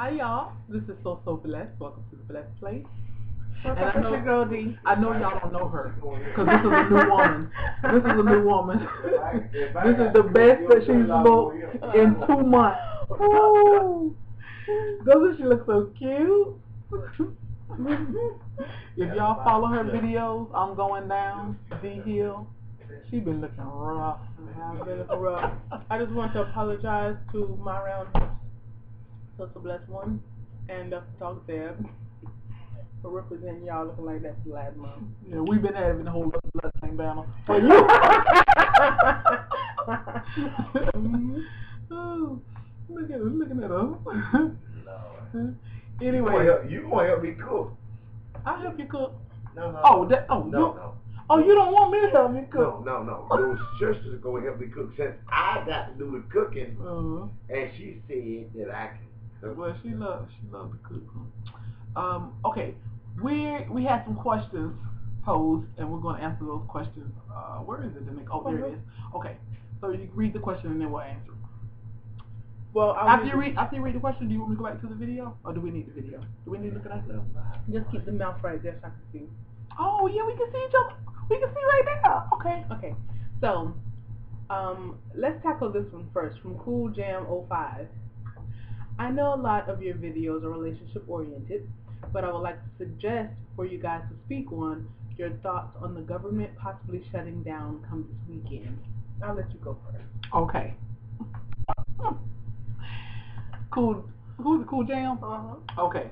Hi y'all, this is So Blessed. Welcome to the Blessed Place. What's And up with your girl D? I know y'all don't know her because this is a new woman. This is a new woman. This is the best that she's looked in 2 months. Ooh. Doesn't she look so cute? If y'all follow her videos, I'm going down D Hill. She been looking rough. I've been looking rough. I just want to apologize to my round So Blessed one and Talk Deb for representing y'all looking like that for the last month. Yeah, we've been having the whole blood thing banner for you. Oh, look at her, looking at her. Anyway, you gonna help me cook? I'll help you cook. No. No. Oh, you don't want me to help you cook? No. Your sister's gonna help me cook since I got to do the cooking, and she said that I can. Well, she loves to cook. Okay, we had some questions posed, and we're going to answer those questions. Where is it, Daneka? Oh, there it is. Okay, so you read the question and then we'll answer. Well, after you read the question, do you want me to go back to the video, or do we need the video? Do we need to look at ourselves? Just keep the mouth right there so I can see. Oh yeah, we can see each other. We can see right now. Okay. So, let's tackle this one first from Cool Jam 05. I know a lot of your videos are relationship oriented, but I would like to suggest for you guys to speak on your thoughts on the government possibly shutting down come this weekend. I'll let you go first. Okay. Cool. Who's the Cool Jam? Okay.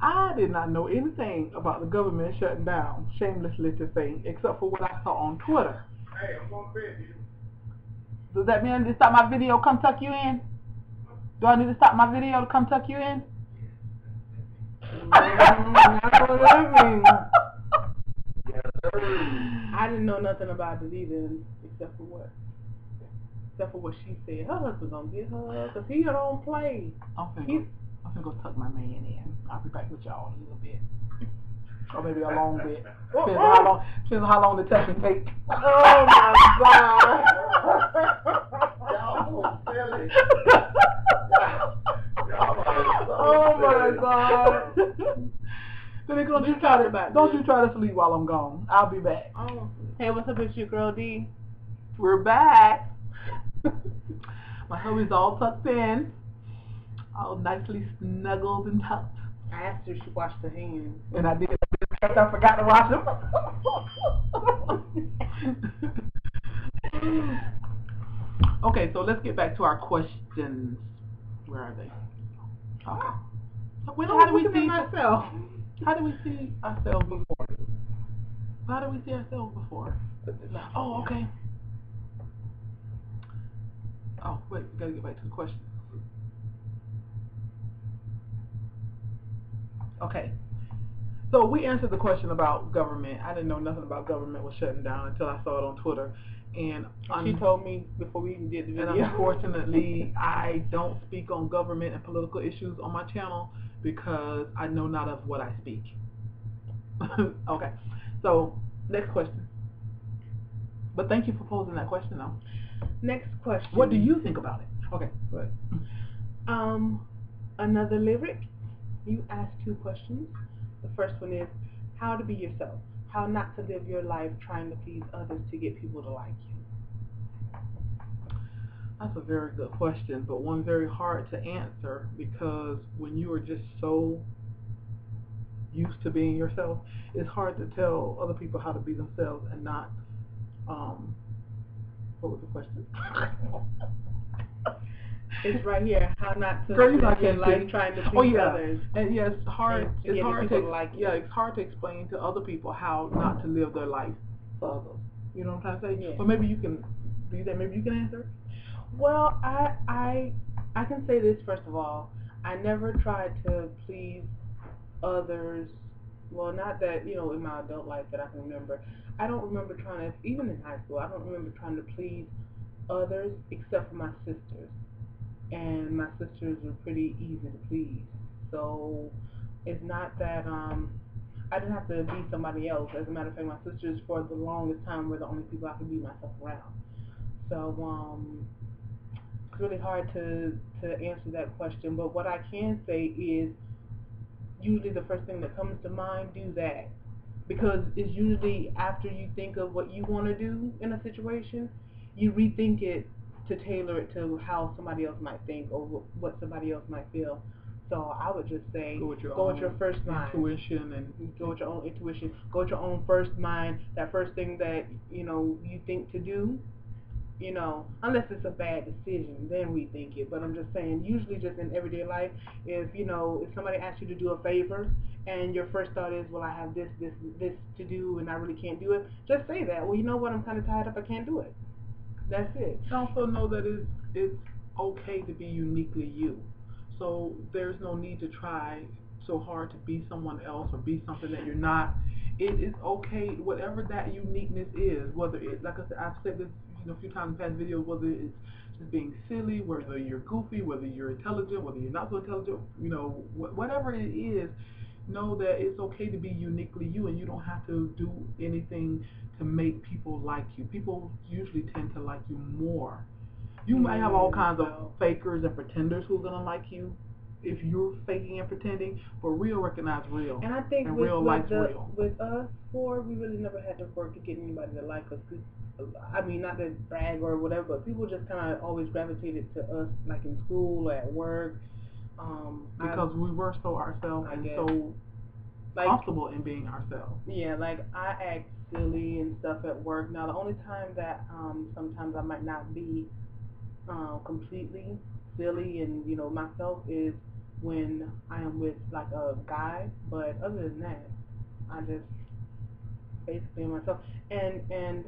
I did not know anything about the government shutting down, shamelessly to say, except for what I saw on Twitter. Hey, I'm going to bed, dude. Does that mean I need to stop my video, come tuck you in? Do I need to stop my video to come tuck you in? That's what that means. I didn't know nothing about it either, except for what she said. Her husband gonna get her, because he don't play. I'm finna go tuck my man in. I'll be back with y'all in a little bit. Or maybe a long bit. Depends on how long the tucking take. Oh my God. Y'all silly. Oh my God. Don't you try to sleep while I'm gone. I'll be back. Oh. Hey, what's up with you, girl D? We're back. My hubby's all tucked in, all nicely snuggled and tucked. I asked her if she washed her hands. And I did. I forgot to wash them. Okay, so let's get back to our questions. Where are they? Okay. How do we see ourselves? How do we see ourselves before? How do we see ourselves before? Oh, okay. Oh, wait, we gotta get back to the question. Okay. So we answered the question about government. I didn't know nothing about government was shutting down until I saw it on Twitter. And she told me before we even did the video. And unfortunately, I don't speak on government and political issues on my channel because I know not of what I speak. Okay. So, next question. But thank you for posing that question, though. Next question. What do you think about it? Okay, go ahead. Another lyric. You asked 2 questions. The first one is how to be yourself. How not to live your life trying to please others to get people to like you. That's a very good question, but one very hard to answer because when you are just so used to being yourself, it's hard to tell other people how to be themselves and not, what was the question? It's right here. How not to live your life trying to please others. And yeah, it's hard. It's hard to like you. Yeah, it's hard to explain to other people how not to live their life for others. You know what I'm trying to say? Yeah. But maybe you can do that. Maybe you can answer. Well, I can say this first of all. I never tried to please others. Well, not that in my adult life that I can remember. I don't remember trying to, even in high school. I don't remember trying to please others except for my sisters. And my sisters were pretty easy to please. So it's not that I didn't have to be somebody else. As a matter of fact, my sisters for the longest time were the only people I could be myself around. So it's really hard to answer that question. But what I can say is, usually the first thing that comes to mind, do that. Because it's usually after you think of what you want to do in a situation, you rethink it to tailor it to how somebody else might think or what somebody else might feel. So I would just say Go with your first mind. Intuition and go with your own intuition. Go with your own first mind. That first thing that you think to do. Unless it's a bad decision, then rethink it. But I'm just saying, usually just in everyday life, if somebody asks you to do a favor and your first thought is, well, I have this to do and I really can't do it, just say that. Well, you know what, I'm kind of tied up, I can't do it. That's it. Also know that it's okay to be uniquely you. So there's no need to try so hard to be someone else or be something that you're not. It is okay, whatever that uniqueness is. Whether it, like I said, I've said this a few times in past videos. Whether it's just being silly, whether you're goofy, whether you're intelligent, whether you're not so intelligent. Whatever it is, know that it's okay to be uniquely you, and you don't have to do anything to make people like you. People usually tend to like you more. You might have all kinds of fakers and pretenders who are gonna like you if you're faking and pretending, but real recognize real. And I think and with, real likes real. With us four, we really never had to work to get anybody to like us. I mean, not to brag or whatever, but people just kind of always gravitated to us, like in school or at work. Because we were so ourselves and so comfortable in being ourselves. Yeah, like I act silly and stuff at work. Now, the only time that sometimes I might not be completely silly and myself is when I am with like a guy. But other than that, I just basically am myself. And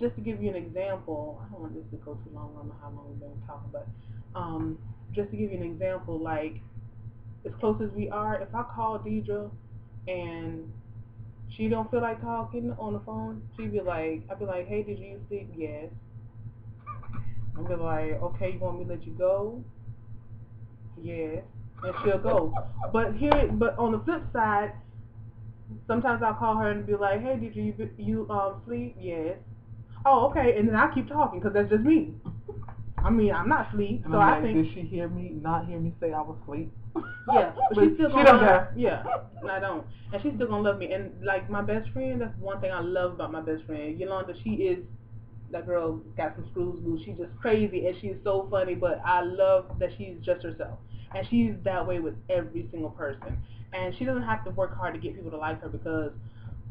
just to give you an example, I don't want this to go too long. I don't know how long we've been talking, but just to give you an example, like as close as we are, if I call Deidre and she don't feel like talking on the phone, I'd be like, hey, did you sleep? Yes. I'd be like, okay, you want me to let you go? Yes. And she'll go. But on the flip side, sometimes I'll call her and be like, hey, did you sleep? Yes. Oh, okay. And then I keep talking because that's just me. I mean, I'm not asleep, and so I think. Did she not hear me say I was asleep? Yeah, but she don't care. Yeah, I don't. And she's still gonna love me. And like my best friend, that's one thing I love about my best friend. Yolanda, she is, that girl got some screws loose. She's just crazy and she's so funny, but I love that she's just herself. And she's that way with every single person. And she doesn't have to work hard to get people to like her because,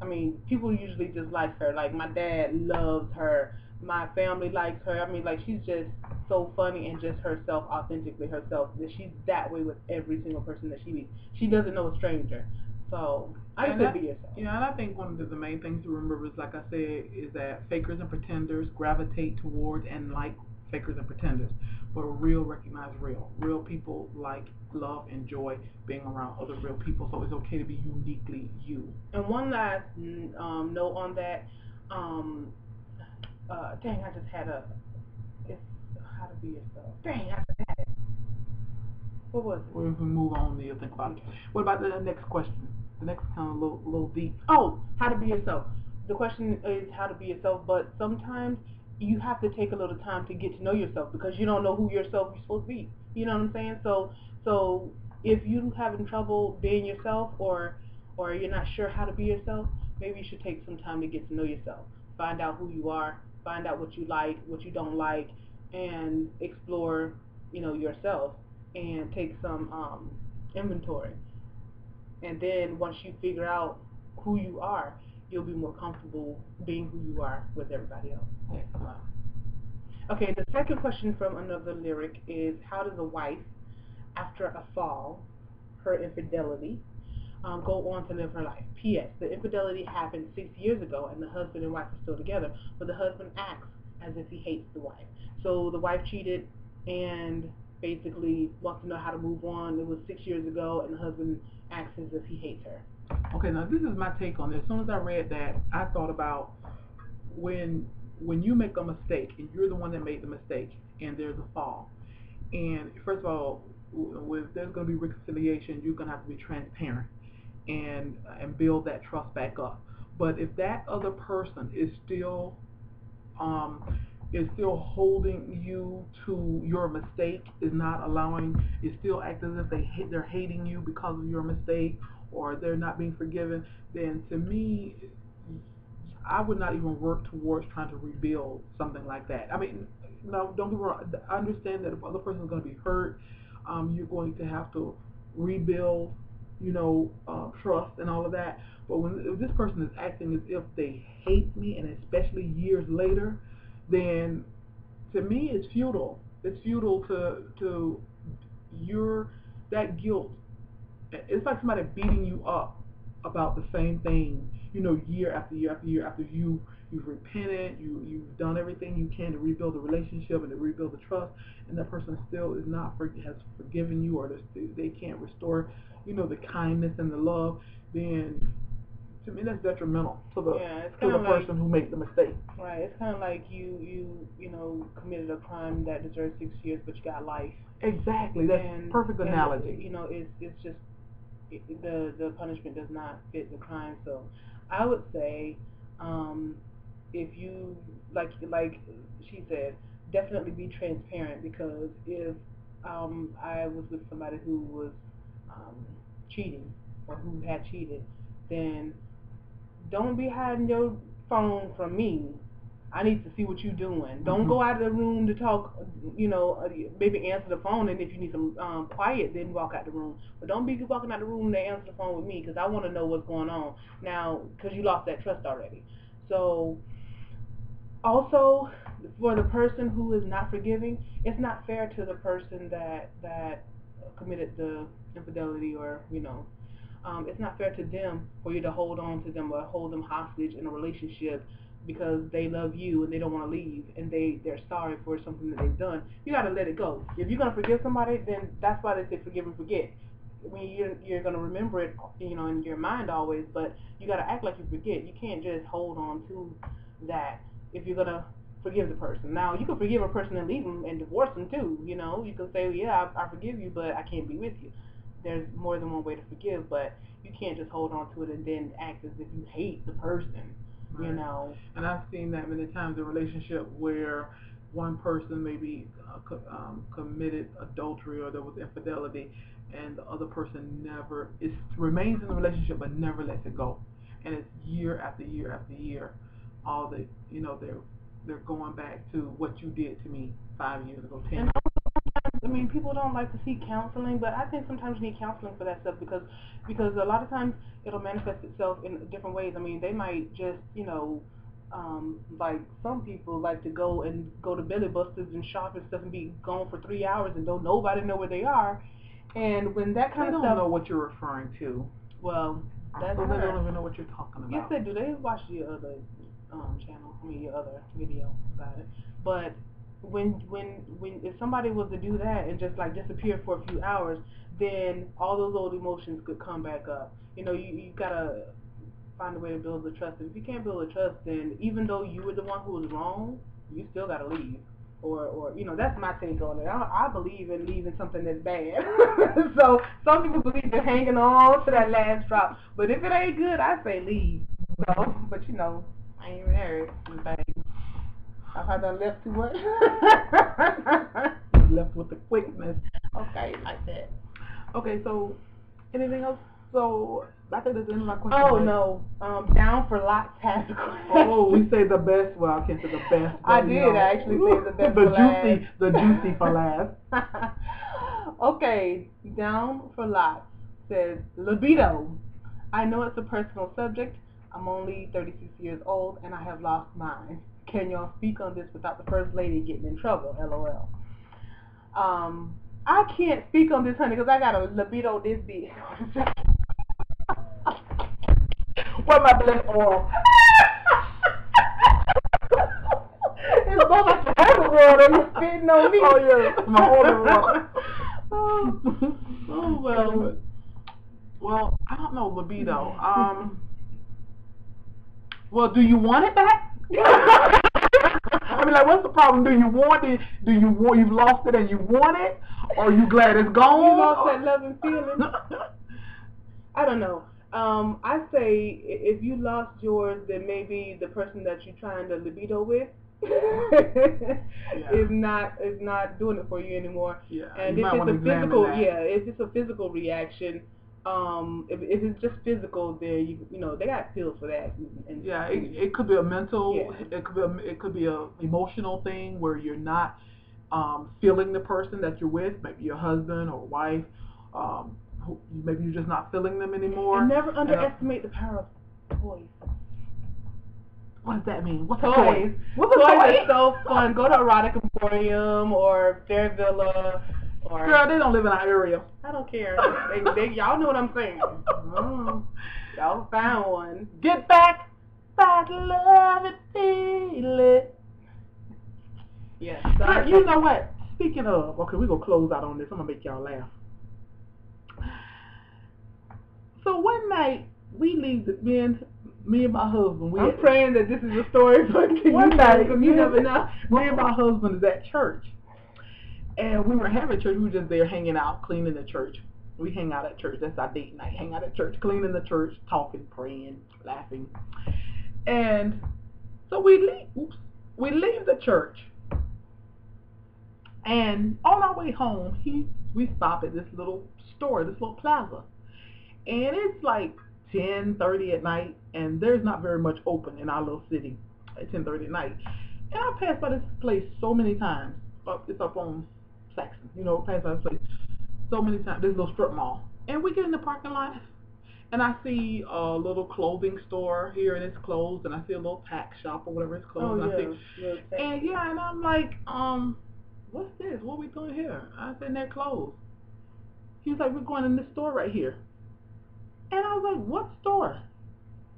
I mean, people usually just like her. Like my dad loves her. My family likes her. I mean, like she's just so funny and just herself, authentically herself. That she's that way with every single person that she meets. She doesn't know a stranger. So I just say be yourself. Yeah, and I think one of the main things to remember is, like I said, is that fakers and pretenders gravitate towards and like fakers and pretenders, but real recognize real. Real people like, love, enjoy being around other real people. So it's okay to be uniquely you. And one last note on that. Dang, I just had it's how to be yourself. Dang, I just had it. What was it? We'll move on to think about it. What about the next question? The next kind of little deep. Oh, how to be yourself. The question is how to be yourself, but sometimes you have to take a little time to get to know yourself because you don't know who yourself you're supposed to be. You know what I'm saying? So if you're having trouble being yourself or you're not sure how to be yourself, maybe you should take some time to get to know yourself. Find out who you are, find out what you like, what you don't like, and explore, yourself and take some inventory. And then once you figure out who you are, you'll be more comfortable being who you are with everybody else. Excellent. Okay, the second question from another lyric is, how does a wife, after a fall, her infidelity, go on to live her life? P.S. The infidelity happened 6 years ago, and the husband and wife are still together, but the husband acts as if he hates the wife. So the wife cheated and basically wants to know how to move on. It was 6 years ago, and the husband acts as if he hates her. Okay, now this is my take on this. As soon as I read that, I thought about when you make a mistake and you're the one that made the mistake and there's a fall. And first of all, if there's going to be reconciliation, you're going to have to be transparent and build that trust back up. But if that other person is still is still holding you to your mistake, is not allowing, is still acting as if they're hating you because of your mistake, or they're not being forgiven, then to me, I would not even work towards trying to rebuild something like that. I mean, no, don't get me wrong. I understand that if the other person is going to be hurt, you're going to have to rebuild, trust and all of that. But if this person is acting as if they hate me, and especially years later, then to me it's futile. It's futile to that guilt. It's like somebody beating you up about the same thing, year after year after year after you've repented, you've done everything you can to rebuild the relationship and to rebuild the trust, and that person still is not has forgiven you, or they can't restore, the kindness and the love. Then to me that's detrimental to the person who made the mistake. Right. It's kind of like you committed a crime that deserves 6 years, but you got life. Exactly. That's perfect analogy. It's just the punishment does not fit the crime. So I would say, if you like she said, definitely be transparent, because if I was with somebody who was cheating, or who had cheated, then don't be hiding your phone from me. I need to see what you're doing. Don't go out of the room to talk, maybe answer the phone, and if you need some quiet, then walk out the room. But don't be walking out the room to answer the phone with me, because I want to know what's going on now, because you lost that trust already. So, also, for the person who is not forgiving, it's not fair to the person that committed the infidelity, or, it's not fair to them for you to hold on to them or hold them hostage in a relationship, because they love you and they don't want to leave, and they're sorry for something that they've done. You got to let it go. If you're going to forgive somebody, then that's why they say forgive and forget. I mean, you're going to remember it, in your mind always, but you got to act like you forget. You can't just hold on to that if you're going to forgive the person. Now, you can forgive a person and leave them and divorce them too. You can say, yeah, I forgive you, but I can't be with you. There's more than one way to forgive, but you can't just hold on to it and then act as if you hate the person. Right. And I've seen that many times in a relationship where one person maybe committed adultery, or there was infidelity, and the other person remains in the relationship but never lets it go, and it's year after year after year. They're going back to what you did to me 5 years ago, 10 years ago. I mean, people don't like to seek counseling, but I think sometimes you need counseling for that stuff, because a lot of times it'll manifest itself in different ways. I mean, they might just, like some people like to go to Billy Busters and shop and stuff and be gone for 3 hours and don't nobody know where they are. And when that kind of stuff... They don't know what you're referring to. Well, that's so they don't even know what you're talking about. Yes, they do. They watch your other channel, your other video about it. But when if somebody was to do that and just like disappear for a few hours, then all those old emotions could come back up. You gotta find a way to build the trust. And if you can't build the trust, then even though you were the one who was wrong, you still gotta leave. Or that's my take on it. I believe in leaving something that's bad. So some people believe in hanging on to that last drop. But if it ain't good, I say leave. But I ain't married. I've had done left too much. Left with the quickness. Okay, like that. Okay, so anything else? So I think that's the end of my question. Oh, no. Down for lots has a question. Oh, we say the best. Well, I can't say the best. I did actually say the best for last. The juicy for last. Okay, Down for lots says, libido. I know it's a personal subject. I'm only 36 years old and I have lost mine. Can y'all speak on this without the first lady getting in trouble? LOL. I can't speak on this, honey, because I got a libido this big. Where my blessed oil? It's both like the holy water and you're spitting on me. Oh, yeah, my holy water. Oh, well, I don't know, libido. Well, do you want it back? I mean, like, what's the problem? Do you want it? You've lost it and you want it? Or are you glad it's gone? You lost that love and feeling? I don't know. I say if you lost yours, then maybe the person that you're trying to libido with is not doing it for you anymore. Yeah, and you if might it's want to a examine physical, that. if it's a physical reaction, if it's just physical, then you know they got pills for that. And yeah, it could be a mental, Yeah. it could be a emotional thing where you're not feeling the person that you're with, maybe your husband or wife. Maybe you're just not feeling them anymore. And never underestimate the power of toys. What does that mean? What's Toys. toys? What's a Toys toy? are so fun. Go to Erotic Emporium or Fair Villa. Or Girl, they don't live in our area. I don't care. Y'all know what I'm saying. Y'all found one. Get back, love it, feel it. Yes. But you know what? Speaking of, okay, we're gonna close out on this. I'm gonna make y'all laugh. So one night we leave me and my husband. I'm praying that this is a story for one night. You never know. Me and my husband is at church, and we were having church. We were just there hanging out, cleaning the church. We hang out at church. That's our date night. Hang out at church, cleaning the church, talking, praying, laughing, and so we leave the church. And on our way home, we stop at this little store, this little plaza. And it's like 10:30 at night, and there's not very much open in our little city at 10:30 at night. And I passed by this place so many times. It's up on Saxon, passed by this place so many times, this little strip mall. And we get in the parking lot, and I see a little clothing store here, and it's closed, and I see a little tack shop or whatever it's closed. And I'm like, what's this? What are we doing here? I said, they're closed. He's like, we're going in this store right here. And I was like, what store?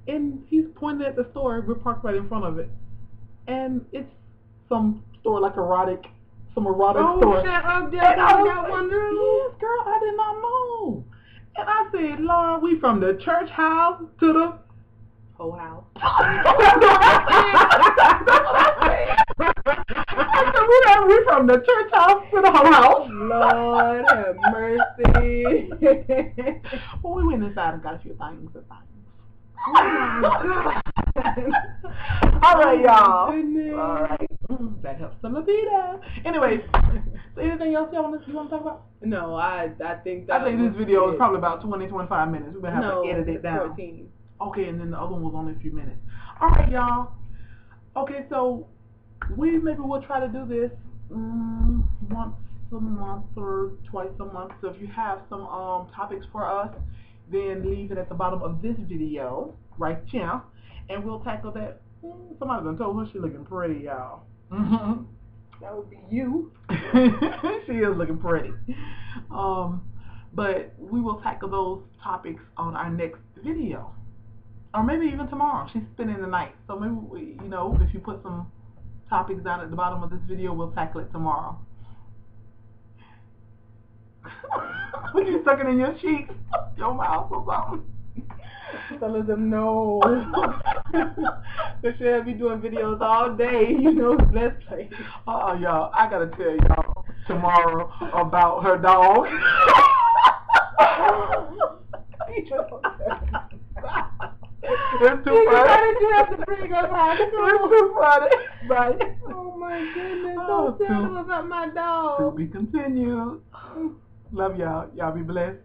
And he's pointing at the store. We're parked right in front of it. And it's some store like erotic store. Oh, shut up, Dad. I got one yes, girl, I did not know. And I said, Lord, we from the church house to the whole house. That's what I said. I said, we from the church house to the whole house. Lord have mercy. Well, we went inside and got a few things. All right, y'all. All right. That helps the libido. Anyway, so anything else you want to talk about? No, I think this video is probably about 20-25 minutes. We're going to have to edit it down. 14. Okay, and then the other one was only a few minutes. All right, y'all. Okay, so maybe we'll try to do this once a month or twice a month. So if you have some topics for us, then leave it at the bottom of this video right here, and we'll tackle that. Somebody done told her she's looking pretty, y'all. That would be you. She is looking pretty. But we will tackle those topics on our next video, or maybe even tomorrow. She's spending the night, so maybe if you put some topics down at the bottom of this video, we'll tackle it tomorrow. What you sucking in your cheeks, your mouth or something? So let them know. She'll be doing videos all day. The best place. Y'all, I gotta tell y'all tomorrow about her dog. It's too funny. You have to bring up high school. It's too funny. Bye. Oh my goodness! Don't tell them about my dog. To be continued. Love y'all. Y'all be blessed.